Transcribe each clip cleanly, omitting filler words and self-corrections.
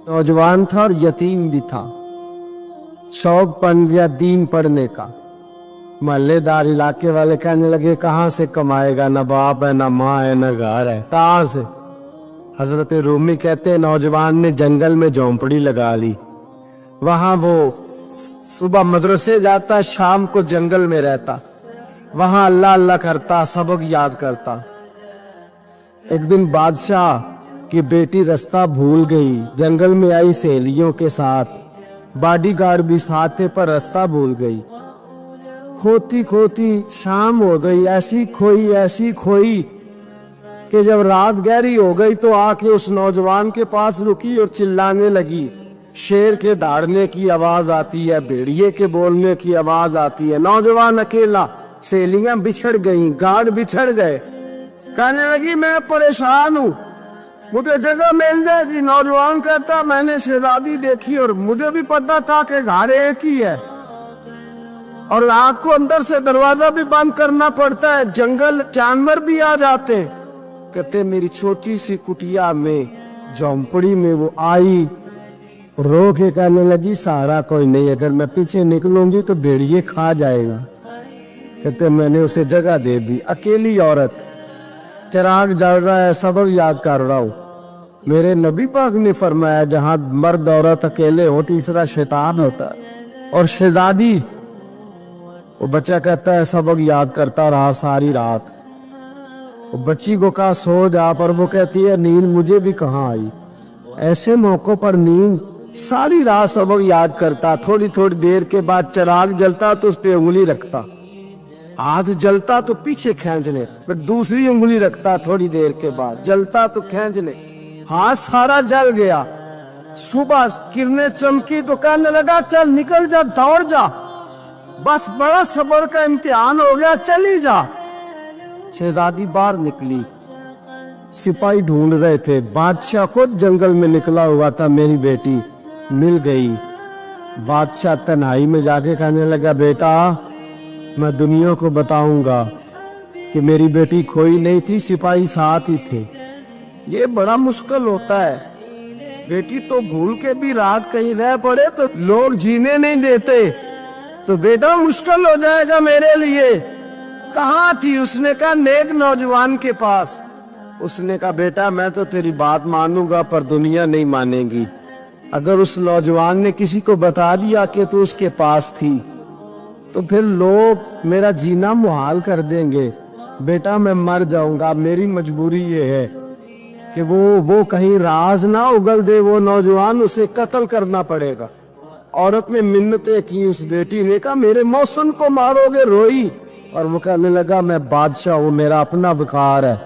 नौजवान था और यतीम भी था। शौक बन गया दीन पढ़ने का। मोहल्लेदार इलाके वाले कहने लगे कहाँ से कमाएगा, न बाप है न माँ है न घर है, कहाँ से। हजरत रूमी कहते हैं नौजवान ने जंगल में झोंपड़ी लगा ली। वहां वो सुबह मदरसे जाता, शाम को जंगल में रहता, वहां अल्लाह अल्लाह करता, सबक याद करता। एक दिन बादशाह की बेटी रास्ता भूल गई, जंगल में आई सहेलियों के साथ, बॉडीगार्ड भी साथ थे पर रास्ता भूल गई। खोती खोती शाम हो गई, ऐसी खोई कि जब रात गहरी हो गई तो आके उस नौजवान के पास रुकी और चिल्लाने लगी। शेर के दहाड़ने की आवाज आती है, भेड़िए के बोलने की आवाज आती है। नौजवान अकेला, सहेलियां बिछड़ गईं, गार्ड बिछड़ गए। कहने लगी मैं परेशान हूँ, मुझे जगह मिल जाएगी। नौजवान कहता मैंने शहजादी देखी और मुझे भी पता था कि घर एक ही है और आग को अंदर से दरवाजा भी बंद करना पड़ता है, जंगल जानवर भी आ जाते। कहते मेरी छोटी सी कुटिया में झोंपड़ी में वो आई, रो के कहने लगी सहारा कोई नहीं, अगर मैं पीछे निकलूंगी तो भेड़िए खा जाएगा। कहते मैंने उसे जगह दे दी। अकेली औरत, चिराग जल रहा है, सबक याद कर रहा हूँ। मेरे नबी पाक ने फरमाया जहां मर्द औरत अकेले हो तीसरा शैतान होता है। और शहजादी, वो बच्चा कहता है सबक याद करता रहा सारी रात। वो बच्ची को कहा सो जा, पर वो कहती है नींद मुझे भी कहाँ आई। ऐसे मौकों पर नींद, सारी रात सबक याद करता, थोड़ी थोड़ी देर के बाद चिराग जलता तो उस पे उंगली रखता, हाथ जलता तो पीछे खींचने, फिर दूसरी उंगली रखता, थोड़ी देर के बाद जलता तो खींचने, हाथ सारा जल गया। सुबह किरणें चमकी तो कहने लगा चल निकल जा, दौड़ जा, बस बड़ा सब्र का इम्तिहान हो गया, चली जा। शहजादी बाहर निकली, सिपाही ढूंढ रहे थे, बादशाह खुद जंगल में निकला हुआ था, मेरी बेटी मिल गई। बादशाह तन्हाई में जाके कहने लगा बेटा मैं दुनिया को बताऊंगा कि मेरी बेटी खोई नहीं थी, सिपाही साथ ही थे। ये बड़ा मुश्किल होता है, बेटी तो भूल के भी रात कहीं रह पड़े तो लोग जीने नहीं देते, तो बेटा मुश्किल हो जाएगा मेरे लिए। कहाँ थी? उसने कहा नेक नौजवान के पास। उसने कहा बेटा मैं तो तेरी बात मानूंगा पर दुनिया नहीं मानेगी। अगर उस नौजवान ने किसी को बता दिया कि तू उसके पास थी तो फिर लोग मेरा जीना मुहाल कर देंगे। बेटा मैं मर जाऊंगा, मेरी मजबूरी ये है कि वो कहीं राज ना उगल दे वो नौजवान, उसे कत्ल करना पड़ेगा। औरत ने मिन्नतें की, उस बेटी ने कहा मेरे मौसम को मारोगे, रोई। और वो कहने लगा मैं बादशाह हूँ, मेरा अपना वकार है,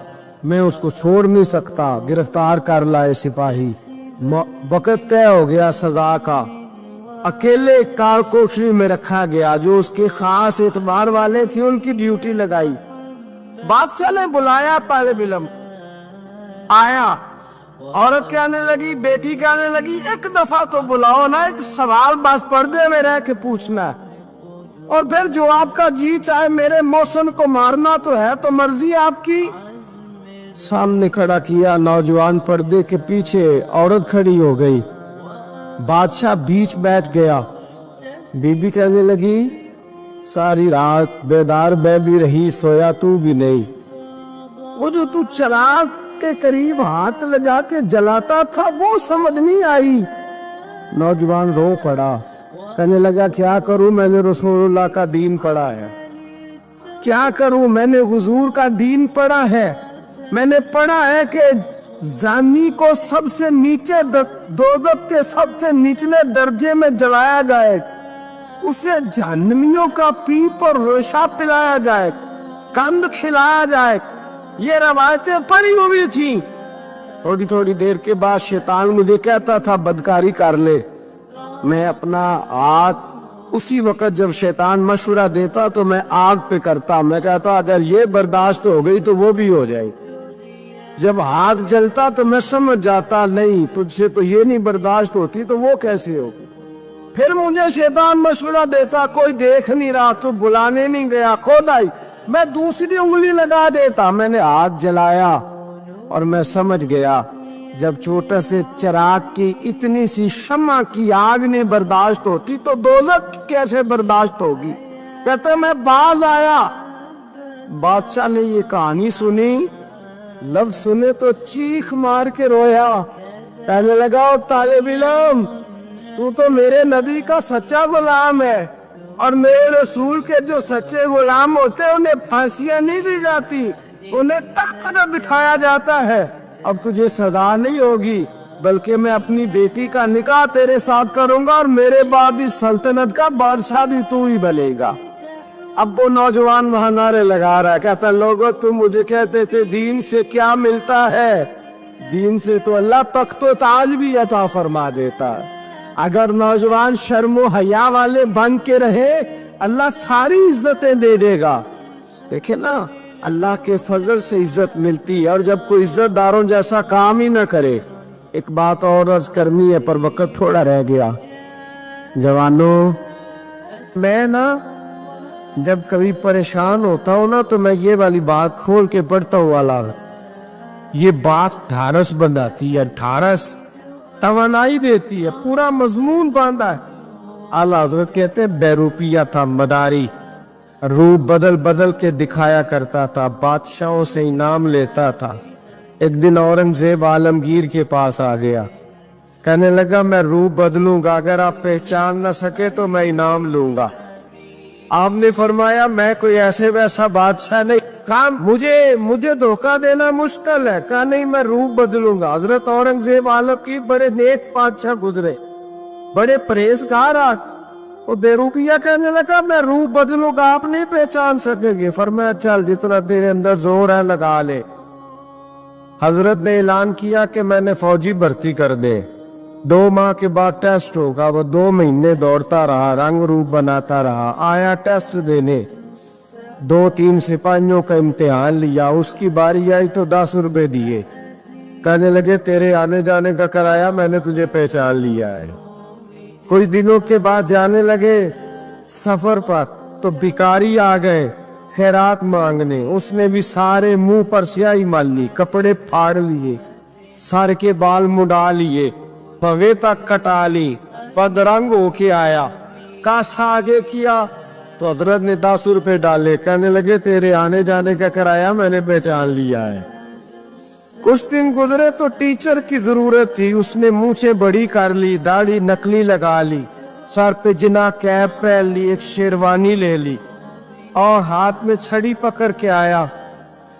मैं उसको छोड़ नहीं सकता। गिरफ्तार कर लाए सिपाही, वक्त तय हो गया सजा का। अकेले कारकोठरी में रखा गया, जो उसके खास एतबार वाले थे उनकी ड्यूटी लगाई। बादशाह ने बुलाया, पहले बिलम आया। औरत कहने लगी, बेटी कहने लगी एक दफा तो बुलाओ ना, एक सवाल बस पर्दे में रह के पूछना है और फिर जो आपका जी चाहे, मेरे मौसम को मारना तो है, तो मर्जी आपकी। सामने खड़ा किया, नौजवान पर्दे के पीछे, औरत खड़ी हो गई, बादशाह बीच बैठ गया। बीबी कहने लगी सारी रात बेदार मैं भी रही, सोया तू भी नहीं। वो जो तू चिराग के करीब हाथ लगा के जलाता था वो समझ नहीं आई। नौजवान रो पड़ा, कहने लगा क्या करूं, मैंने रसूलुल्लाह का दीन पढ़ा है, क्या करूं, मैंने हुजूर का दीन पढ़ा है। मैंने पढ़ा है कि जानी को सबसे नीचे दोज़ख के सबसे निचले दर्जे में जलाया जाए, उसे जहन्नमियों का पीप और रेशा पिलाया जाए, कंद खिलाया जाए। ये रवायतें पढ़ी हुई थी। थोड़ी थोड़ी देर के बाद शैतान मुझे कहता था बदकारी कर ले। मैं अपना हाथ उसी वक्त जब शैतान मशवरा देता तो मैं आग पे करता, मैं कहता अगर ये बर्दाश्त हो गई तो वो भी हो जाए। जब हाथ जलता तो मैं समझ जाता नहीं तुझसे तो ये नहीं बर्दाश्त होती तो वो कैसे होगी। फिर मुझे शैतान मशवरा देता कोई देख नहीं रहा तो बुलाने नहीं गया, खुद आई, मैं दूसरी उंगली लगा देता। मैंने हाथ जलाया और मैं समझ गया जब छोटे से चिराग की इतनी सी शम्मा की आग ने बर्दाश्त होती तो दौलत कैसे बर्दाश्त होगी। कहते मैं बाज आया, बादशाह ने ये कहानी सुनी, लफ्ज सुने तो चीख मार के रोया। कहने लगा ओ तालिब इल्म, तू तो मेरे नबी का सच्चा गुलाम है, और मेरे रसूल के जो सच्चे गुलाम होते हैं उन्हें फांसियां नहीं दी जाती, उन्हें तख्त पर बिठाया जाता है। अब तुझे सजा नहीं होगी, बल्कि मैं अपनी बेटी का निकाह तेरे साथ करूंगा और मेरे बाद इस सल्तनत का बादशाह भी तू ही बनेगा। अब वो नौजवान वहां नारे लगा रहा है, कहता लोगों तुम मुझे कहते थे दीन से क्या मिलता है, दीन से तो अल्लाह तख्त व ताज भी अता फरमा देता है। अगर नौजवान शर्मो हया वाले बन के रहे, अल्लाह सारी इज्जतें दे देगा। देखे ना, अल्लाह के फजल से इज्जत मिलती है, और जब कोई इज्जतदारों जैसा काम ही ना करे। एक बात और अर्ज करनी है पर वक्त थोड़ा रह गया। जवानों, मैं ना जब कभी परेशान होता हूँ ना तो मैं ये वाली बात खोल के पढ़ता हूँ वाला, ये बात ढारस बंधाती है, ढारस तवानाई देती है, पूरा मजमून बांधा है। आला हजरत कहते हैं बेरूपिया था मदारी, रूप बदल बदल के दिखाया करता था, बादशाहों से इनाम लेता था। एक दिन औरंगजेब आलमगीर के पास आ गया, कहने लगा मैं रूप बदलूंगा, अगर आप पहचान न सके तो मैं इनाम लूंगा। आपने फरमाया मैं कोई ऐसे वैसा बादशाह नहीं, काम मुझे धोखा देना मुश्किल है। कहा नहीं, मैं रूप बदलूंगा। हजरत औरंगजेब आलमगीर बड़े नेक बादशाह गुजरे, बड़े परहेजगार। वो बेरूपिया कहने लगा मैं रूप बदलूंगा, आप नहीं पहचान सकेंगे। फरमाया चल जितना तेरे अंदर जोर है लगा ले। हजरत ने ऐलान किया कि मैंने फौजी भर्ती कर दे, 2 माह के बाद टेस्ट होगा। वो 2 महीने दौड़ता रहा, रंग रूप बनाता रहा, आया टेस्ट देने, 2-3 सिपाहियों का इम्तिहान लिया। उसकी बारी आई तो 10 रुपए दिए, कहने लगे तेरे आने जाने का कराया, मैंने तुझे पहचान लिया है। कुछ दिनों के बाद जाने लगे सफर पर तो भिखारी आ गए खैरात मांगने। उसने भी सारे मुंह पर स्याही मल ली, कपड़े फाड़ लिए, सर के बाल मुड़ा लिए, भवे तक कटा ली, बदरंग होके आया। कासा आगे किया तो हजरत ने 10 रुपए डाले, कहने लगे तेरे आने जाने का किराया मैंने पहचान लिया है। कुछ दिन गुजरे तो टीचर की जरूरत थी, उसने मूछें बड़ी कर ली, दाढ़ी नकली लगा ली, सर पे जिना कैप पहन ली, एक शेरवानी ले ली और हाथ में छड़ी पकड़ के आया।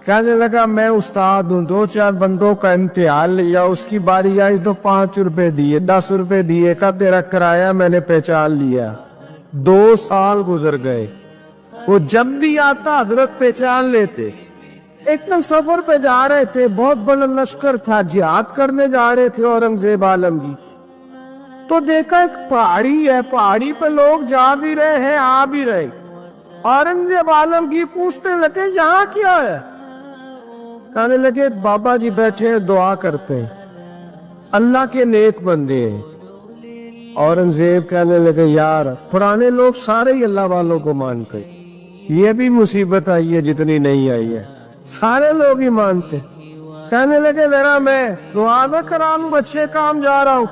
कहने लगा मैं उस्ताद हूँ, 2-4 बंदों का इम्तिहान लिया, उसकी बारी आई तो 5 रुपए दिए, 10 रुपए दिए, का तेरा किराया मैंने पहचान लिया। 2 साल गुजर गए, वो जब भी आता हजरत पहचान लेते। एक दिन सफर पे जा रहे थे, बहुत बड़ा लश्कर था, जिहाद करने जा रहे थे औरंगजेब आलमगीर। तो देखा एक पहाड़ी है, पहाड़ी पे लोग जा भी रहे हैं आ भी रहे। औरंगजेब आलमगीर पूछने लगे यहाँ क्या है। कहने लगे बाबा जी बैठे हैं दुआ करते हैं, अल्लाह के नेक बंदे हैं। औरंगजेब कहने लगे यार पुराने लोग सारे ही अल्लाह वालों को मानते, ये भी मुसीबत आई है जितनी नहीं आई है, सारे लोग ही मानते। कहने लगे जरा मैं दुआ न कराऊं, बच्चे काम जा रहा हूं।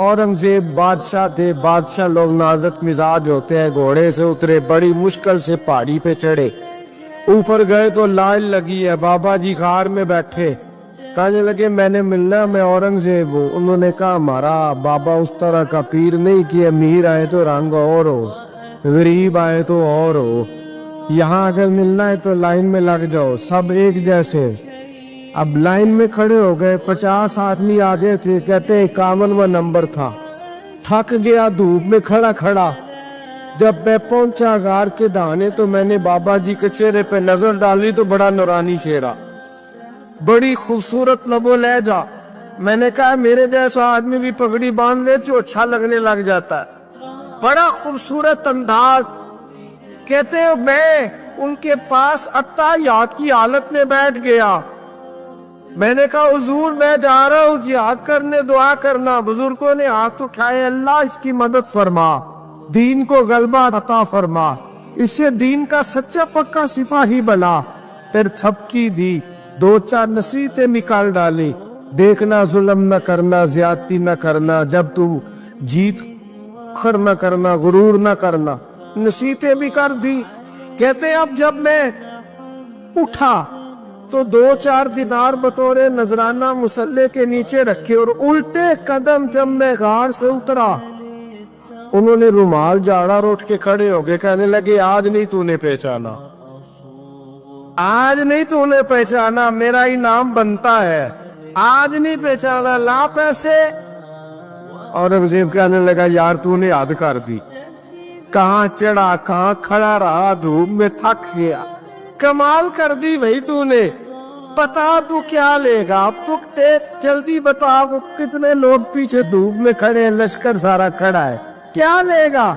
औरंगजेब बादशाह थे, बादशाह लोग नाजुक मिजाज होते हैं। घोड़े से उतरे, बड़ी मुश्किल से पहाड़ी पे चढ़े, ऊपर गए तो लाइन लगी है, बाबा जी कार में बैठे। कहने लगे मैंने मिलना, मैं औरंगजेब हूँ। उन्होंने कहा हमारा बाबा उस तरह का पीर नहीं कि अमीर आए तो रंग और हो, गरीब आए तो और हो, यहाँ अगर मिलना है तो लाइन में लग जाओ, सब एक जैसे। अब लाइन में खड़े हो गए, 50 आदमी आगे थे, कहते 51वां नंबर था। थक गया धूप में खड़ा खड़ा। जब मैं पहुंचा गार के दाने तो मैंने बाबा जी के चेहरे पे नजर डाली तो बड़ा नूरानी चेहरा, बड़ी खूबसूरत लबो लहजा। मैंने कहा मेरे जैसा आदमी भी पगड़ी बांध ले तो अच्छा लगने लग जाता है, बड़ा खूबसूरत अंदाज। कहते हो मैं उनके पास अत्ताहियात की हालत में बैठ गया। मैंने कहा हुजूर मैं जा रहा हूँ जिहाद करने, दुआ करना। बुजुर्गों ने हाथ उठाए, अल्लाह इसकी मदद फरमा, दीन को गलबा अता फरमा, इससे दीन का सच्चा पक्का सिपाही बना। फिर थपकी दी, 2-4 नसीहतें निकाल डाली, دیکھنا ظلم نہ کرنا، زیادتی نہ کرنا، جب تم جیت کر نہ کرنا، غرور نہ کرنا۔ نصیحتیں بھی کر دی۔ کہتے اب جب میں اٹھا تو 2-4 دینار بطور نذرانہ مسلح کے نیچے رکھے، اور الٹے قدم جب میں غار سے اترا، انہوں نے رومال جھاڑا اور اٹھ کے کھڑے ہو گئے، کہنے لگے آج نہیں تو نے پہچانا، آج نہیں تو نے پہچانا، میرا انعام بنتا ہے، آج نہیں پہچانا، لا پیسے۔ اورنگزیب کہنے لگا یار تو نے حد کر دی، کہاں چڑھا کہاں کھڑا رہا، دھوپ میں تھک گیا، کمال کر دی بھائی تو نے۔ بتا تو کیا لے گا، اب تو جلدی بتا، وہ کتنے لوگ پیچھے دھوپ میں کھڑے ہیں، لشکر سارا کھڑا ہے، کیا لے گا؟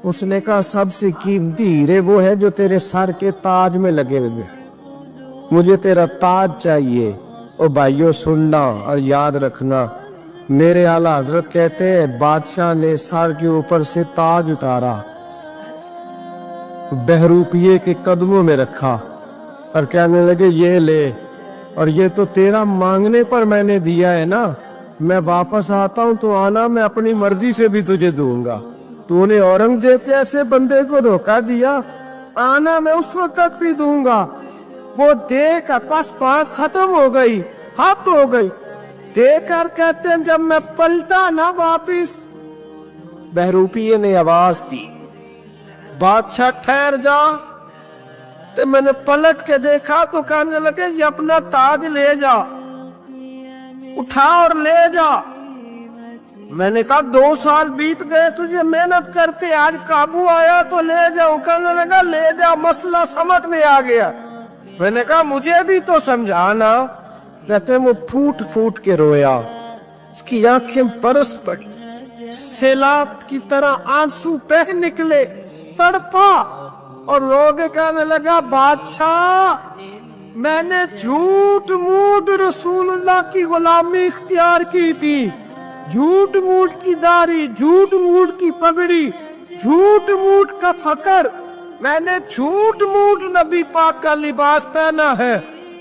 اس نے کہا سب سے قیمتی ہیرے وہ ہے جو تیرے سر کے تاج میں لگے ہوئے، مجھے تیرا تاج چاہیے۔ اور بھائیو سننا اور یاد رکھنا، میرے اعلیٰ حضرت کہتے ہیں بادشاہ نے سر کے اوپر سے تاج اتارا، بہروپیے کے قدموں میں رکھا اور کہنے لگے یہ لے، اور یہ تو تیرا مانگنے پر میں نے دیا ہے نا، میں واپس آتا ہوں تو آنا، میں اپنی مرضی سے بھی تجھے دوں گا، تو نے اورنگزیب جیسے بندے کو دھوکہ دیا، آنا میں اس وقت بھی دوں گا۔ وہ دیکھ بس بات ختم ہو گئی، حد ہو گئی، دیکھ کر کہتے ہیں جب میں پلٹا نا واپس، بہروپیے نے آواز دی بادشاہ ٹھہر جا، تو میں نے پلٹ کے دیکھا تو کہنے لگے یہ اپنا تاج لے جا، اٹھا اور لے جا۔ میں نے کہا 2 سال بیت گئے تجھے محنت کرتے، آج قابو آیا تو لے جاؤ، کہنے لگا لے جا، مسئلہ سمجھ میں آ گیا۔ میں نے کہا مجھے بھی تو سمجھانا۔ کہتے وہ پھوٹ پھوٹ کے رویا، اس کی آنکھیں برس پڑی، سیلاب کی طرح آنسو بہہ نکلے، تڑپا اور رو کے کہنے لگا بادشاہ میں نے جھوٹ موٹ رسول اللہ کی غلامی اختیار کی تھی، جھوٹ موٹ کی داڑھی، جھوٹ موٹ کی پگڑی، جھوٹ موٹ کا فقر، میں نے جھوٹ موٹ نبی پاک کا لباس پہنا ہے،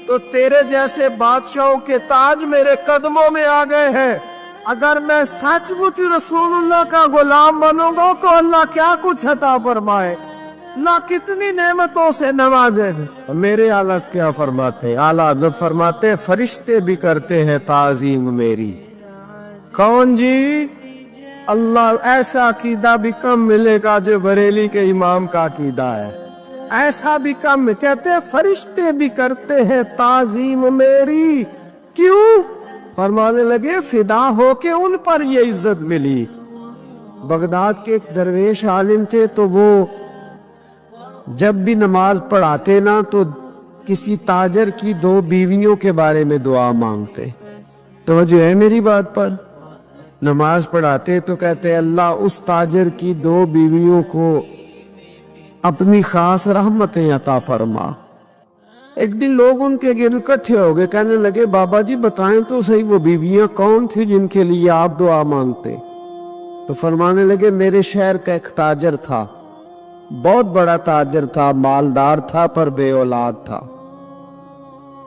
تو تیرے جیسے بادشاہوں کے تاج میرے قدموں میں آ گئے ہیں۔ اگر میں سچ مچ رسول اللہ کا غلام بنوں گا تو اللہ کیا کچھ عطا فرمائے، اللہ کتنی نعمتوں سے نوازے۔ میرے اعلیٰ کیا فرماتے ہیں؟ اعلیٰ حضرت فرماتے ہیں فرشتے بھی کرتے ہیں تعظیم میری۔ کون جی؟ اللہ ایسا عقیدہ بھی کم ملے گا جو بریلی کے امام کا عقیدہ ہے، ایسا بھی کم، کہتے ہیں فرشتے بھی کرتے ہیں تعظیم میری۔ کیوں؟ فرمانے لگے فدا ہو کے ان پر یہ عزت ملی۔ بغداد کے ایک درویش عالم تھے، تو وہ جب بھی نماز پڑھاتے نا تو کسی تاجر کی 2 بیویوں کے بارے میں دعا مانگتے۔ توجہ ہے میری بات پر؟ نماز پڑھاتے تو کہتے اللہ اس تاجر کی 2 بیویوں کو اپنی خاص رحمتیں عطا فرما۔ ایک دن لوگ ان کے گرد اکٹھے ہو گئے، کہنے لگے بابا جی بتائیں تو صحیح وہ بیویاں کون تھی جن کے لیے آپ دعا مانگتے؟ تو فرمانے لگے میرے شہر کا ایک تاجر تھا، بہت بڑا تاجر تھا، مالدار تھا پر بے اولاد تھا،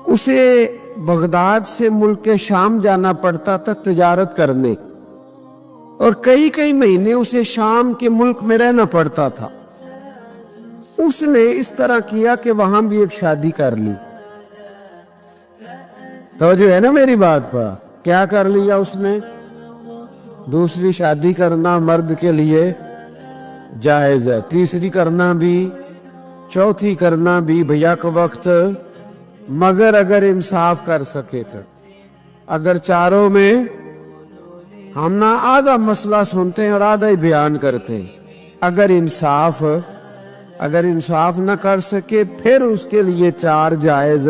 اسے بغداد سے ملک شام جانا پڑتا تھا تجارت کرنے، اور کئی مہینے اسے شام کے ملک میں رہنا پڑتا تھا۔ اس نے اس طرح کیا کہ وہاں بھی ایک شادی کر لی۔ توجہ ہے نا میری بات پر؟ کیا کر لیا اس نے؟ دوسری شادی کرنا مرد کے لیے جائز ہے، تیسری کرنا بھی، چوتھی کرنا بھی بھیا کو وقت، مگر اگر انصاف کر سکے تو۔ اگر چاروں میں ہم نہ آدھا مسئلہ سنتے ہیں اور آدھا ہی بیان کرتے ہیں، اگر انصاف نہ کر سکے پھر اس کے لیے 4 جائز،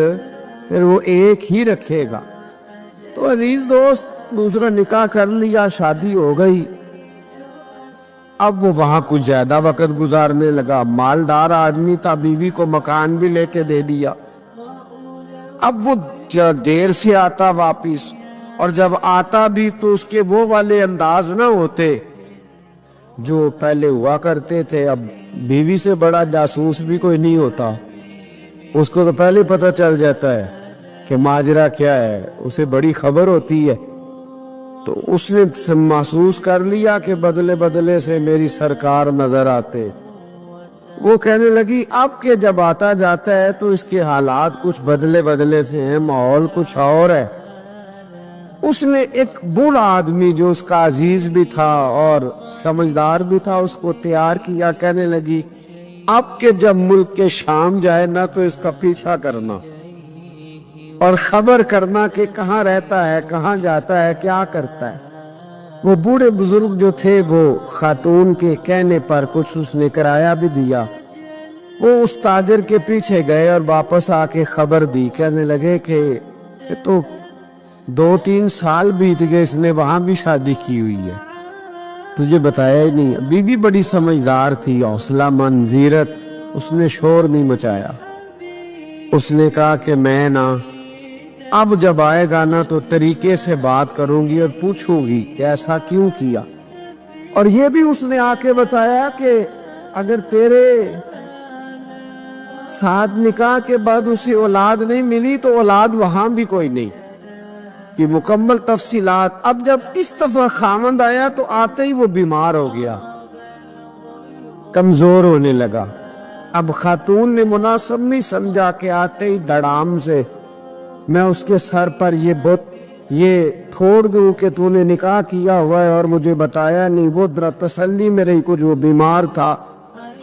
پھر وہ 1 ہی رکھے گا۔ تو عزیز دوست دوسرا نکاح کر لیا، شادی ہو گئی، اب وہ وہاں کچھ زیادہ وقت گزارنے لگا، مالدار آدمی تھا، بیوی کو مکان بھی لے کے دے دیا۔ اب وہ دیر سے آتا واپس، اور جب آتا بھی تو اس کے وہ والے انداز نہ ہوتے جو پہلے ہوا کرتے تھے۔ اب بیوی سے بڑا جاسوس بھی کوئی نہیں ہوتا، اس کو تو پہلے پتہ چل جاتا ہے کہ माजरा क्या है, उसे बड़ी खबर होती है। तो उसने महसूस कर लिया कि बदले बदले से मेरी सरकार नजर आते। वो कहने लगी अब के जब आता जाता है तो इसके हालात कुछ बदले बदले से हैं, माहौल कुछ और है। उसने एक बूढ़ा आदमी जो उसका अजीज भी था और समझदार भी था उसको तैयार किया। कहने लगी अब के जब मुल्क के शाम जाए ना तो इसका पीछा करना और खबर करना कि कहाँ रहता है, कहाँ जाता है, क्या करता है। वो बूढ़े बुजुर्ग जो थे वो खातून के कहने पर कुछ उसने किराया भी दिया। वो उस ताजर के पीछे गए और वापस आके खबर दी। कहने लगे कि ये तो 2-3 साल बीत गए, इसने वहां भी शादी की हुई है, तुझे बताया ही नहीं। बीवी बड़ी समझदार थी, हौसला मंद, जीरत, उसने शोर नहीं मचाया। उसने कहा कि मैं ना अब जब आएगा ना तो तरीके से बात करूंगी और पूछूंगी कि ऐसा क्यों किया। और ये भी उसने आके बताया कि अगर तेरे साथ निकाह के बाद उसे औलाद नहीं मिली तो औलाद वहां भी कोई नहीं, कि मुकम्मल तफसीलात। अब जब इस दफा खामंद आया तो आते ही वो बीमार हो गया, कमजोर होने लगा। अब खातून ने मुनासिब नहीं समझा कि आते ही धड़ाम से मैं उसके सर पर ये छोड़ दूं कि तूने निकाह किया हुआ है और मुझे बताया नहीं। वो जरा तसल्ली में रही, कुछ वो बीमार था,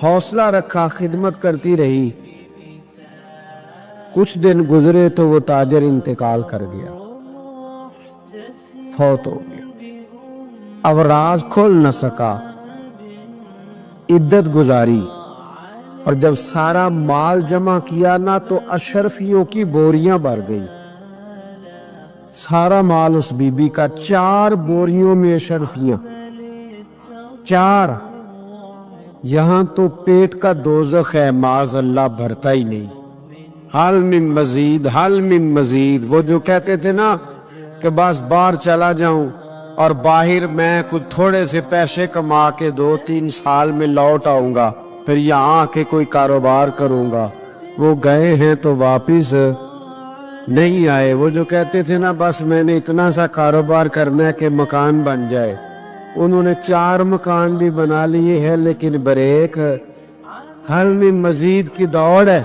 हौसला रखा, खिदमत करती रही। कुछ दिन गुजरे तो वो ताजर इंतकाल कर गया, फौत हो गया। अब राज खोल न सका, इद्दत गुजारी और जब सारा माल जमा किया ना तो अशरफियों की बोरियां भर गई। सारा माल उस बीबी का, 4 बोरियों में अशरफियां, 4। यहां तो पेट का दोज़ख है, माज़ अल्लाह भरता ही नहीं। हल मिन मजीद, हल मिन मजीद। वो जो कहते थे ना कि बस बाहर चला जाऊं और बाहर मैं कुछ थोड़े से पैसे कमा के 2-3 साल में लौट आऊंगा, फिर यहाँ आके कोई कारोबार करूंगा। वो गए हैं तो वापिस नहीं आए। वो जो कहते थे ना बस मैंने इतना सा कारोबार करना है कि मकान बन जाए, उन्होंने 4 मकान भी बना लिए हैं, लेकिन ब्रेक हल में मजीद की दौड़ है।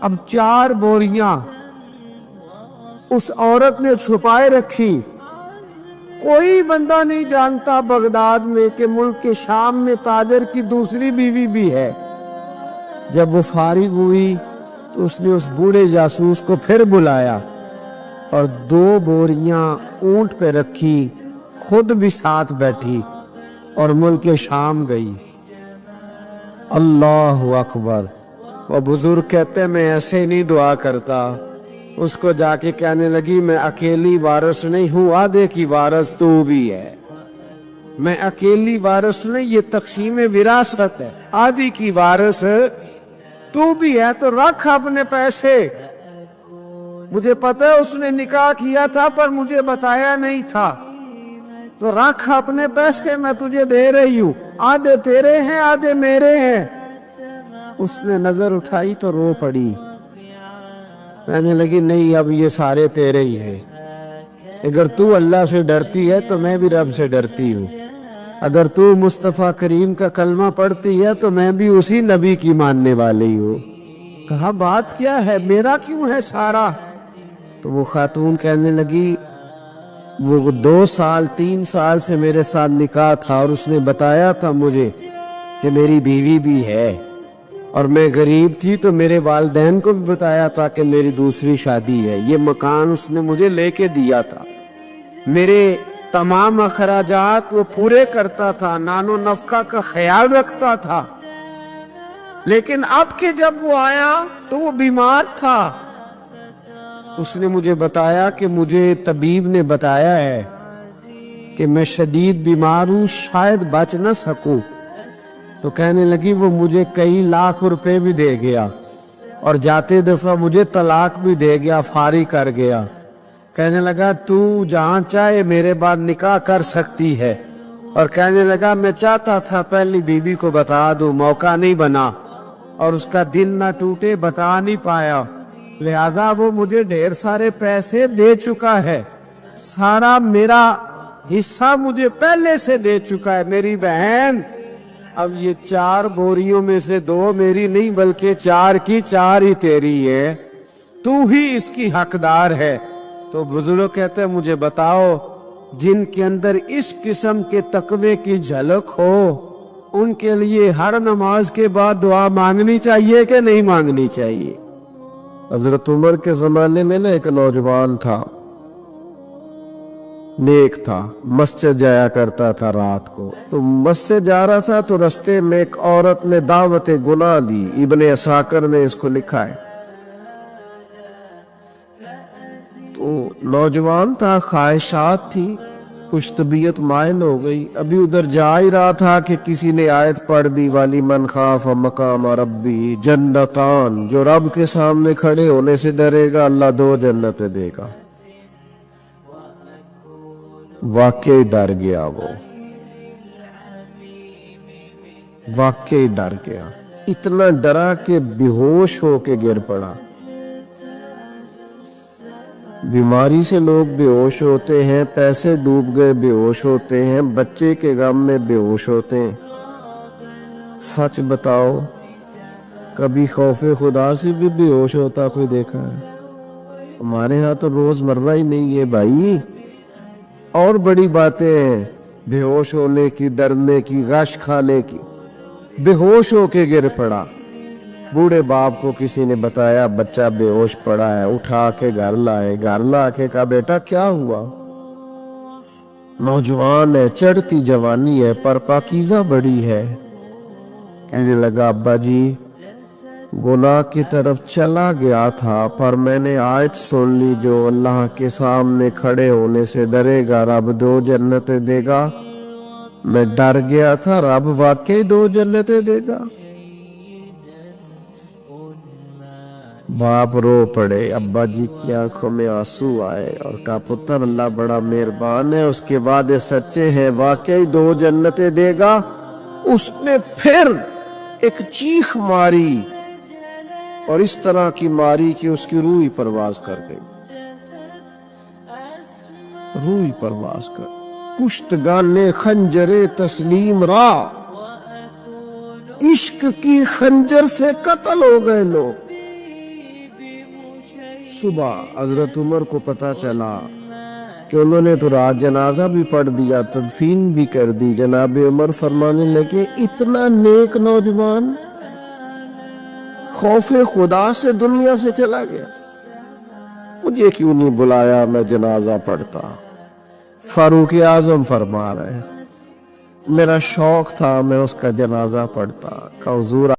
अब 4 बोरियां उस औरत ने छुपाए रखी। कोई बंदा नहीं जानता बगदाद में कि मुल्क के शाम में ताजर की दूसरी बीवी भी है। जब वो फारिग हुई तो उसने उस बूढ़े जासूस को फिर बुलाया और 2 बोरियां ऊंट पे रखी, खुद भी साथ बैठी और मुल्क के शाम गई। अल्लाहु अकबर। वो बुजुर्ग कहते मैं ऐसे नहीं दुआ करता। उसको जाके कहने लगी मैं अकेली वारिस नहीं हूं, आधे की वारिस तू भी है। मैं अकेली वारिस नहीं, ये तक़सीम विरासत है, आधी की वारिस तू भी है। तो रख अपने पैसे, मुझे पता है उसने निकाह किया था पर मुझे बताया नहीं था, तो रख अपने पैसे, मैं तुझे दे रही हूं, आधे तेरे हैं आधे मेरे हैं। उसने नजर उठाई तो रो पड़ी, कहने लगी नहीं अब ये सारे तेरे ही हैं। अगर तू अल्लाह से डरती है तो मैं भी रब से डरती हूँ। अगर तू मुस्तफ़ा करीम का कलमा पढ़ती है तो मैं भी उसी नबी की मानने वाली हूँ। कहा बात क्या है, मेरा क्यों है सारा? तो वो खातून कहने लगी वो 2 साल 3 साल से मेरे साथ निकाह था और उसने बताया था मुझे कि मेरी बीवी भी है और मैं गरीब थी तो मेरे वालिदैन को भी बताया था कि मेरी दूसरी शादी है। ये मकान उसने मुझे लेके दिया था, मेरे तमाम अखराजात वो पूरे करता था, नानो नफका का ख्याल रखता था। लेकिन अब के जब वो आया तो वो बीमार था। उसने मुझे बताया कि मुझे तबीब ने बताया है कि मैं शदीद बीमार हूँ, शायद बच न सकूं। तो कहने लगी वो मुझे कई लाख रुपए भी दे गया और जाते दफा मुझे तलाक भी दे गया, फारी कर गया। कहने लगा तू जहाँ चाहे मेरे बाद निकाह कर सकती है। और कहने लगा मैं चाहता था पहली बीवी को बता दूं, मौका नहीं बना और उसका दिल ना टूटे, बता नहीं पाया। लिहाजा वो मुझे ढेर सारे पैसे दे चुका है, सारा मेरा हिस्सा मुझे पहले से दे चुका है। मेरी बहन, अब ये 4 बोरियों में से 2 मेरी नहीं बल्कि 4 की 4 ही तेरी है, तू ही इसकी हकदार है। तो बुजुर्ग कहते हैं मुझे बताओ, जिनके अंदर इस किस्म के तकवे की झलक हो उनके लिए हर नमाज के बाद दुआ मांगनी चाहिए कि नहीं मांगनी चाहिए? हजरत उमर के जमाने में ना एक नौजवान था, नेक था, मस्जिद जाया करता था रात को। तो मस्जिद जा रहा था तो रास्ते में एक औरत ने दावत गुनाह दी। इब्ने असाकर ने इसको लिखा है। तो नौजवान था, ख्वाहिशात थी, कुछ तबीयत मायल हो गई। अभी उधर जा ही रहा था कि किसी ने आयत पढ़ दी, वाली मन खाफ मकाम रब्बी जन्नतान, जो रब के सामने खड़े होने से डरेगा अल्लाह 2 जन्नतें देगा। वाकई डर गया, वो वाकई डर गया, इतना डरा कि बेहोश होके गिर पड़ा। बीमारी से लोग बेहोश होते हैं, पैसे डूब गए बेहोश होते हैं, बच्चे के गम में बेहोश होते हैं। सच बताओ, कभी खौफे खुदा से भी बेहोश होता कोई देखा है? हमारे यहाँ तो रोजमर्रा ही नहीं है भाई। और बड़ी बातें हैं, बेहोश होने की, डरने की, गश खाने की। बेहोश होके गिर पड़ा। बूढ़े बाप को किसी ने बताया बच्चा बेहोश पड़ा है, उठा के घर लाए। घर ला के कहा बेटा क्या हुआ? नौजवान है, चढ़ती जवानी है, पर पाकीज़ा बड़ी है। कहने लगा अब्बा जी, गुनाह की तरफ चला गया था, पर मैंने आयत सुन ली जो अल्लाह के सामने खड़े होने से डरेगा रब 2 जन्नतें देगा। मैं डर गया था, रब वाकई 2 जन्नतें देगा। बाप रो पड़े, अब्बा जी की आंखों में आंसू आए और कहा पुत्र अल्लाह बड़ा मेहरबान है, उसके वादे सच्चे हैं, वाकई 2 जन्नतें देगा। उसने फिर एक चीख मारी और इस तरह की मारी कि उसकी रूह ही परवाज कर गई। रूह ही परवाज कर, कुश्तगाने खंजरे तस्लीम रा, इश्क की खंजर से कत्ल हो गए लोग। सुबह हजरत उमर को पता चला कि उन्होंने तो रात जनाजा भी पढ़ दिया, तदफीन भी कर दी। जनाब उमर फरमाने लगे इतना नेक नौजवान खौफे खुदा से दुनिया से चला गया, मुझे क्यों नहीं बुलाया, मैं जनाजा पढ़ता। फारूक आजम फरमा रहे, मेरा शौक था मैं उसका जनाजा पढ़ता। हुजूर